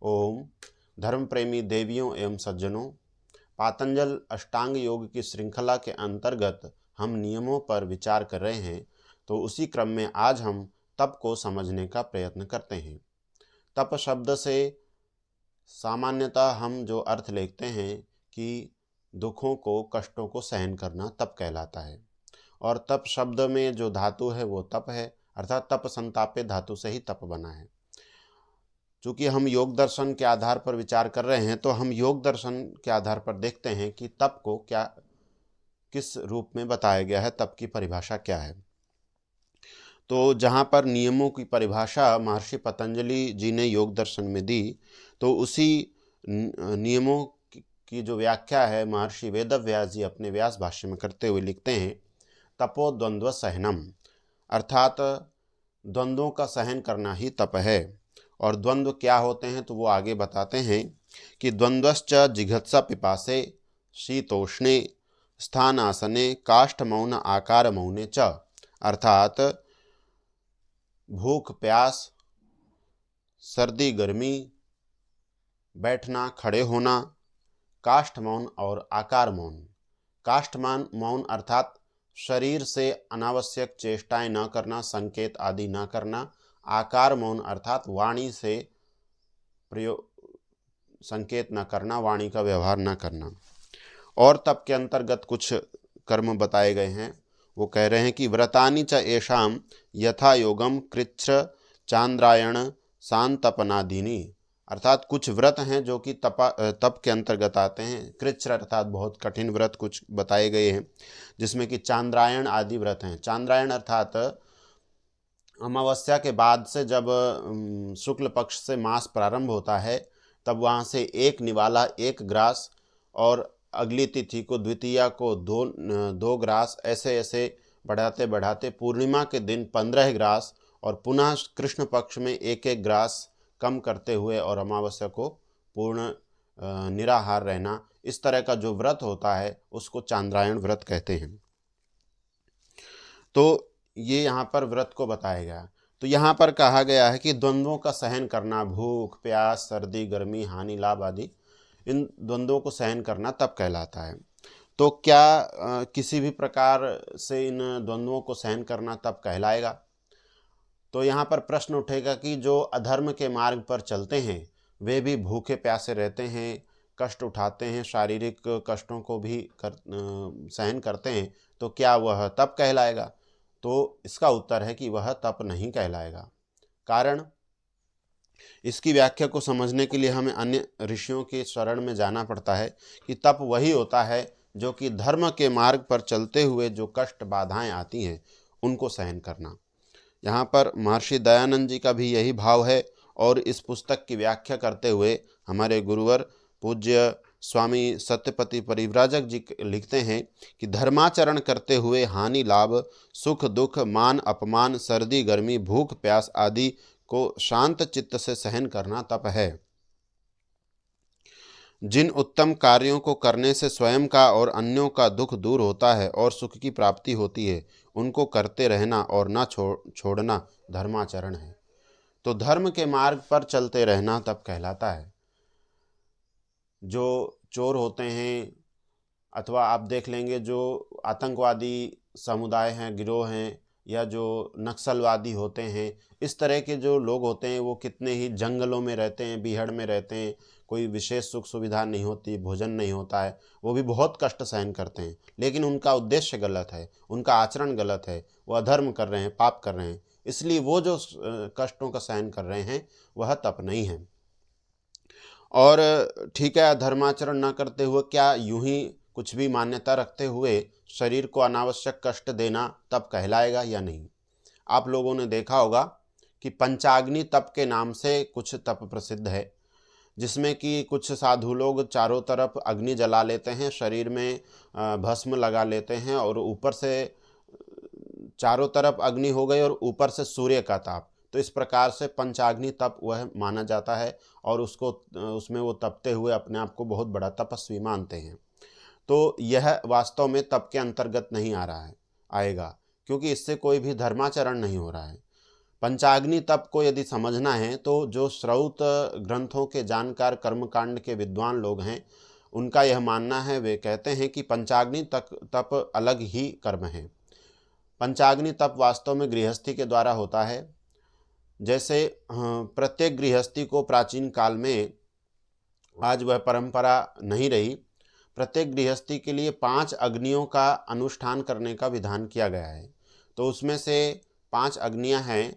ओम। धर्म प्रेमी देवियों एवं सज्जनों, पातंजल अष्टांग योग की श्रृंखला के अंतर्गत हम नियमों पर विचार कर रहे हैं। तो उसी क्रम में आज हम तप को समझने का प्रयत्न करते हैं। तप शब्द से सामान्यतः हम जो अर्थ लेते हैं कि दुखों को, कष्टों को सहन करना तप कहलाता है। और तप शब्द में जो धातु है वो तप है, अर्थात तप संतापे धातु से ही तप बना है। चूंकि हम योग दर्शन के आधार पर विचार कर रहे हैं, तो हम योग दर्शन के आधार पर देखते हैं कि तप को क्या, किस रूप में बताया गया है, तप की परिभाषा क्या है। तो जहाँ पर नियमों की परिभाषा महर्षि पतंजलि जी ने योग दर्शन में दी, तो उसी नियमों की जो व्याख्या है महर्षि वेदव्यास जी अपने व्यास भाष्य में करते हुए लिखते हैं, तपो द्वंद्व सहनम, अर्थात द्वंद्वों का सहन करना ही तप है। और द्वंद्व क्या होते हैं तो वो आगे बताते हैं कि द्वंद्वश्च जिघत्सा पिपासे शीतोष्णे स्थानासने काष्ठ मौन आकार मौने च, अर्थात भूख प्यास, सर्दी गर्मी, बैठना खड़े होना, काष्ठ मौन और आकार मौन। काष्ठ मौन अर्थात शरीर से अनावश्यक चेष्टाएं न करना, संकेत आदि न करना। आकार मौन अर्थात वाणी से प्रयोग, संकेत न करना, वाणी का व्यवहार न करना। और तप के अंतर्गत कुछ कर्म बताए गए हैं। वो कह रहे हैं कि व्रतानि च येषाम यथा योगम कृच्छ चांद्रायण सांतपनादीनि, अर्थात कुछ व्रत हैं जो कि तप के अंतर्गत आते हैं। कृच्छ अर्थात बहुत कठिन व्रत कुछ बताए गए हैं, जिसमें कि चांद्रायण आदि व्रत हैं। चांद्रायण अर्थात अमावस्या के बाद से जब शुक्ल पक्ष से मास प्रारंभ होता है, तब वहाँ से एक निवाला, एक ग्रास, और अगली तिथि को, द्वितीया को दो ग्रास, ऐसे ऐसे बढ़ाते बढ़ाते पूर्णिमा के दिन 15 ग्रास, और पुनः कृष्ण पक्ष में एक एक ग्रास कम करते हुए और अमावस्या को पूर्ण निराहार रहना। इस तरह का जो व्रत होता है उसको चांद्रायण व्रत कहते हैं। तो ये यहाँ पर व्रत को बताया गया। तो यहाँ पर कहा गया है कि द्वंद्वों का सहन करना, भूख प्यास, सर्दी गर्मी, हानि लाभ आदि, इन द्वंद्वों को सहन करना तप कहलाता है। तो क्या किसी भी प्रकार से इन द्वंद्वों को सहन करना तप कहलाएगा? तो यहाँ पर प्रश्न उठेगा कि जो अधर्म के मार्ग पर चलते हैं वे भी भूखे प्यासे रहते हैं, कष्ट उठाते हैं, शारीरिक कष्टों को भी सहन करते हैं, तो क्या वह तप कहलाएगा? तो इसका उत्तर है कि वह तप नहीं कहलाएगा। कारण, इसकी व्याख्या को समझने के लिए हमें अन्य ऋषियों के शरण में जाना पड़ता है कि तप वही होता है जो कि धर्म के मार्ग पर चलते हुए जो कष्ट बाधाएं आती हैं उनको सहन करना। यहाँ पर महर्षि दयानंद जी का भी यही भाव है। और इस पुस्तक की व्याख्या करते हुए हमारे गुरुवर पूज्य स्वामी सत्यपति परिव्राजक जी लिखते हैं कि धर्माचरण करते हुए हानि लाभ, सुख दुख, मान अपमान, सर्दी गर्मी, भूख प्यास आदि को शांत चित्त से सहन करना तप है। जिन उत्तम कार्यों को करने से स्वयं का और अन्यों का दुख दूर होता है और सुख की प्राप्ति होती है, उनको करते रहना और न छोड़ना धर्माचरण है। तो धर्म के मार्ग पर चलते रहना तप कहलाता है। जो चोर होते हैं, अथवा आप देख लेंगे जो आतंकवादी समुदाय हैं, गिरोह हैं, या जो नक्सलवादी होते हैं, इस तरह के जो लोग होते हैं वो कितने ही जंगलों में रहते हैं, बीहड़ में रहते हैं, कोई विशेष सुख सुविधा नहीं होती, भोजन नहीं होता है, वो भी बहुत कष्ट सहन करते हैं। लेकिन उनका उद्देश्य गलत है, उनका आचरण गलत है, वो अधर्म कर रहे हैं, पाप कर रहे हैं, इसलिए वो जो कष्टों का सहन कर रहे हैं वह तप नहीं है। और ठीक है, धर्माचरण न करते हुए क्या यूं ही कुछ भी मान्यता रखते हुए शरीर को अनावश्यक कष्ट देना तप कहलाएगा या नहीं? आप लोगों ने देखा होगा कि पंचाग्नि तप के नाम से कुछ तप प्रसिद्ध है, जिसमें कि कुछ साधु लोग चारों तरफ अग्नि जला लेते हैं, शरीर में भस्म लगा लेते हैं, और ऊपर से चारों तरफ अग्नि हो गई और ऊपर से सूर्य का ताप। तो इस प्रकार से पंचाग्नि तप वह माना जाता है, और उसमें वो तपते हुए अपने आप को बहुत बड़ा तपस्वी मानते हैं। तो यह वास्तव में तप के अंतर्गत नहीं आ रहा है, आएगा, क्योंकि इससे कोई भी धर्माचरण नहीं हो रहा है। पंचाग्नि तप को यदि समझना है तो जो श्रौत ग्रंथों के जानकार कर्मकांड के विद्वान लोग हैं उनका यह मानना है, वे कहते हैं कि पंचाग्नि तप अलग ही कर्म है। पंचाग्नि तप वास्तव में गृहस्थी के द्वारा होता है। जैसे प्रत्येक गृहस्थी को प्राचीन काल में, आज वह परंपरा नहीं रही, प्रत्येक गृहस्थी के लिए 5 अग्नियों का अनुष्ठान करने का विधान किया गया है। तो उसमें से 5 अग्नियां हैं: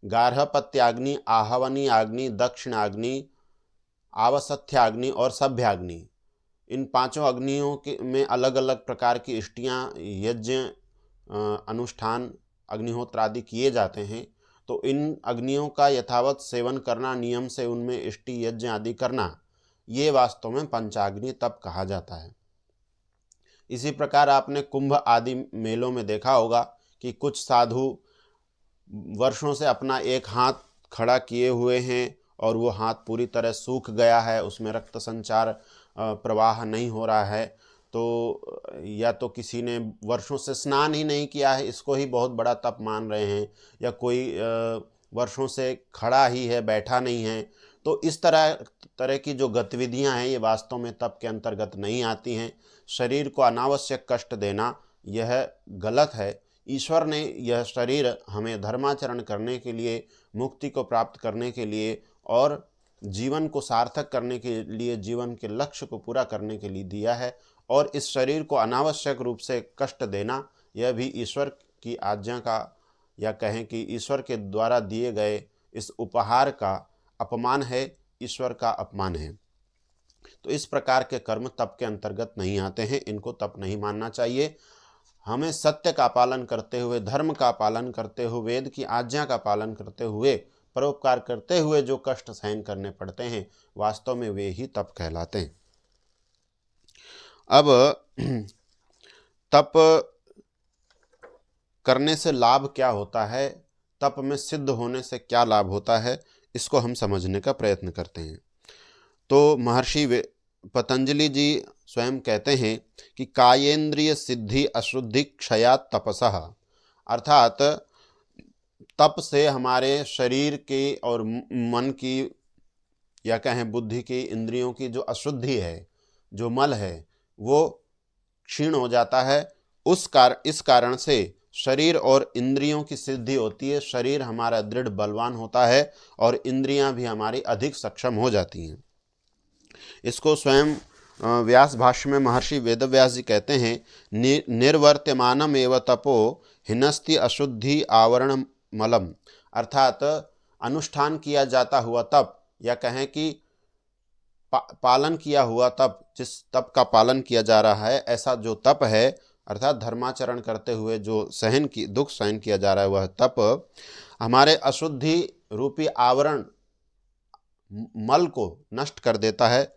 गार्हपत्याग्नि, आहवनी अग्नि, दक्षिणाग्नि, आवसथ्याग्नि और सभ्याग्नि। इन 5 अग्नियों के में अलग अलग प्रकार की इष्टियाँ, यज्ञ, अनुष्ठान, अग्निहोत्र आदि किए जाते हैं। तो इन अग्नियों का यथावत सेवन करना, नियम से उनमें इष्टि यज्ञ आदि करना, ये वास्तव में पंचाग्नि तप कहा जाता है। इसी प्रकार आपने कुंभ आदि मेलों में देखा होगा कि कुछ साधु वर्षों से अपना एक हाथ खड़ा किए हुए हैं और वो हाथ पूरी तरह सूख गया है, उसमें रक्त संचार प्रवाह नहीं हो रहा है। तो या तो किसी ने वर्षों से स्नान ही नहीं किया है, इसको ही बहुत बड़ा तप मान रहे हैं, या कोई वर्षों से खड़ा ही है, बैठा नहीं है। तो इस तरह की जो गतिविधियां हैं ये वास्तव में तप के अंतर्गत नहीं आती हैं। शरीर को अनावश्यक कष्ट देना यह गलत है। ईश्वर ने यह शरीर हमें धर्माचरण करने के लिए, मुक्ति को प्राप्त करने के लिए और जीवन को सार्थक करने के लिए, जीवन के लक्ष्य को पूरा करने के लिए दिया है। और इस शरीर को अनावश्यक रूप से कष्ट देना यह भी ईश्वर की आज्ञा का, या कहें कि ईश्वर के द्वारा दिए गए इस उपहार का अपमान है, ईश्वर का अपमान है। तो इस प्रकार के कर्म तप के अंतर्गत नहीं आते हैं, इनको तप नहीं मानना चाहिए। हमें सत्य का पालन करते हुए, धर्म का पालन करते हुए, वेद की आज्ञा का पालन करते हुए, परोपकार करते हुए जो कष्ट सहन करने पड़ते हैं, वास्तव में वे ही तप कहलाते हैं। अब तप करने से लाभ क्या होता है, तप में सिद्ध होने से क्या लाभ होता है, इसको हम समझने का प्रयत्न करते हैं। तो महर्षि पतंजलि जी स्वयं कहते हैं कि कायेंद्रिय सिद्धि अशुद्धि क्षयात् तपसः, अर्थात तप से हमारे शरीर की और मन की, या कहें बुद्धि की, इंद्रियों की जो अशुद्धि है, जो मल है, वो क्षीण हो जाता है। इस कारण से शरीर और इंद्रियों की सिद्धि होती है। शरीर हमारा दृढ़ बलवान होता है और इंद्रियां भी हमारी अधिक सक्षम हो जाती हैं। इसको स्वयं व्यास भाष्य में महर्षि वेदव्यास जी कहते हैं, निर्वर्त्यमानम एव तपो हिनस्ति अशुद्धि आवरण मलम, अर्थात अनुष्ठान किया जाता हुआ तप, या कहें कि पालन किया हुआ तप, जिस तप का पालन किया जा रहा है, ऐसा जो तप है, अर्थात धर्माचरण करते हुए जो दुख सहन किया जा रहा है, वह तप हमारे अशुद्धि रूपी आवरण मल को नष्ट कर देता है,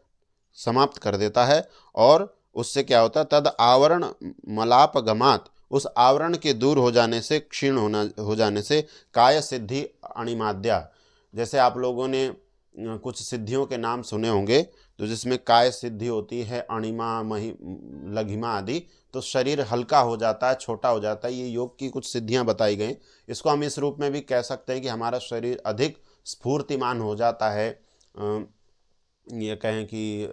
समाप्त कर देता है। और उससे क्या होता है, तद आवरण मलापगमात, उस आवरण के दूर हो जाने से, क्षीण हो जाने से काय सिद्धि अणिमाद्या, जैसे आप लोगों ने कुछ सिद्धियों के नाम सुने होंगे, तो जिसमें काय सिद्धि होती है, अणिमा, लघिमा आदि, तो शरीर हल्का हो जाता है, छोटा हो जाता है। ये योग की कुछ सिद्धियां बताई गई। इसको हम इस रूप में भी कह सकते हैं कि हमारा शरीर अधिक स्फूर्तिमान हो जाता है। ये कहें कि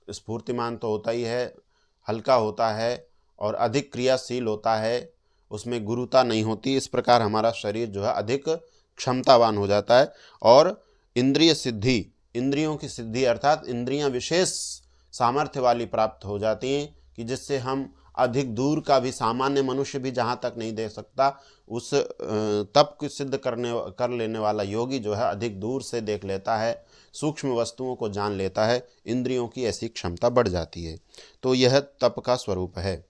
स्फूर्तिमान तो होता ही है, हल्का होता है और अधिक क्रियाशील होता है, उसमें गुरुता नहीं होती। इस प्रकार हमारा शरीर जो है अधिक क्षमतावान हो जाता है। और इंद्रिय सिद्धि, इंद्रियों की सिद्धि अर्थात इंद्रियां विशेष सामर्थ्य वाली प्राप्त हो जाती हैं कि जिससे हम अधिक दूर का भी, सामान्य मनुष्य भी जहाँ तक नहीं देख सकता, उस तप को सिद्ध कर लेने वाला योगी जो है अधिक दूर से देख लेता है, सूक्ष्म वस्तुओं को जान लेता है। इंद्रियों की ऐसी क्षमता बढ़ जाती है। तो यह तप का स्वरूप है।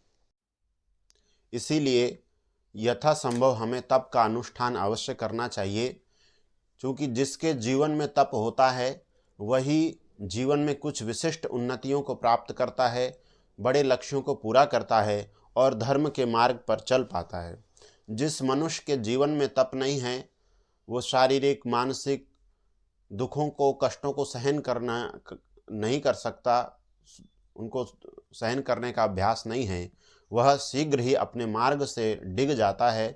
इसीलिए यथासंभव हमें तप का अनुष्ठान अवश्य करना चाहिए, क्योंकि जिसके जीवन में तप होता है वही जीवन में कुछ विशिष्ट उन्नतियों को प्राप्त करता है, बड़े लक्ष्यों को पूरा करता है और धर्म के मार्ग पर चल पाता है। जिस मनुष्य के जीवन में तप नहीं है, वो शारीरिक, मानसिक दुखों को, कष्टों को सहन करना नहीं कर सकता, उनको सहन करने का अभ्यास नहीं है, वह शीघ्र ही अपने मार्ग से डिग जाता है,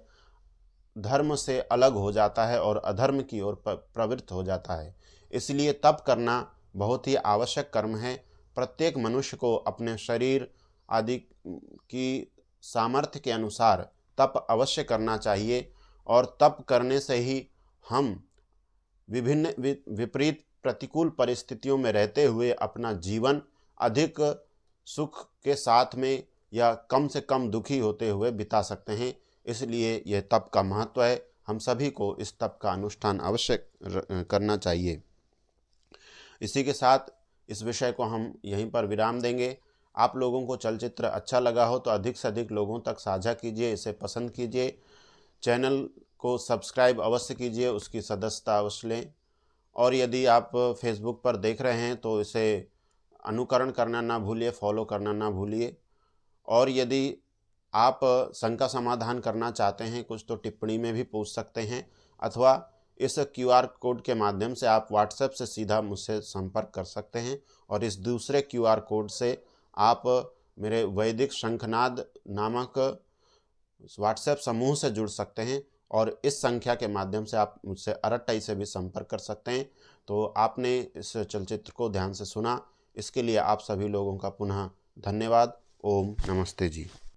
धर्म से अलग हो जाता है और अधर्म की ओर प्रवृत्त हो जाता है। इसलिए तप करना बहुत ही आवश्यक कर्म है। प्रत्येक मनुष्य को अपने शरीर आदि की सामर्थ्य के अनुसार तप अवश्य करना चाहिए, और तप करने से ही हम विभिन्न विपरीत प्रतिकूल परिस्थितियों में रहते हुए अपना जीवन अधिक सुख के साथ में या कम से कम दुखी होते हुए बिता सकते हैं। इसलिए यह तप का महत्व है। हम सभी को इस तप का अनुष्ठान अवश्य करना चाहिए। इसी के साथ इस विषय को हम यहीं पर विराम देंगे। आप लोगों को चलचित्र अच्छा लगा हो तो अधिक से अधिक लोगों तक साझा कीजिए, इसे पसंद कीजिए, चैनल को सब्सक्राइब अवश्य कीजिए, उसकी सदस्यता अवश्य लें। और यदि आप फेसबुक पर देख रहे हैं तो इसे अनुकरण करना ना भूलिए, फॉलो करना ना भूलिए। और यदि आप शंका समाधान करना चाहते हैं कुछ, तो टिप्पणी में भी पूछ सकते हैं, अथवा इस QR कोड के माध्यम से आप व्हाट्सएप से सीधा मुझसे संपर्क कर सकते हैं। और इस दूसरे QR कोड से आप मेरे वैदिक शंखनाद नामक व्हाट्सएप समूह से जुड़ सकते हैं, और इस संख्या के माध्यम से आप मुझसे अरट्टई से भी संपर्क कर सकते हैं। तो आपने इस चलचित्र को ध्यान से सुना, इसके लिए आप सभी लोगों का पुनः धन्यवाद। ओम नमस्ते जी।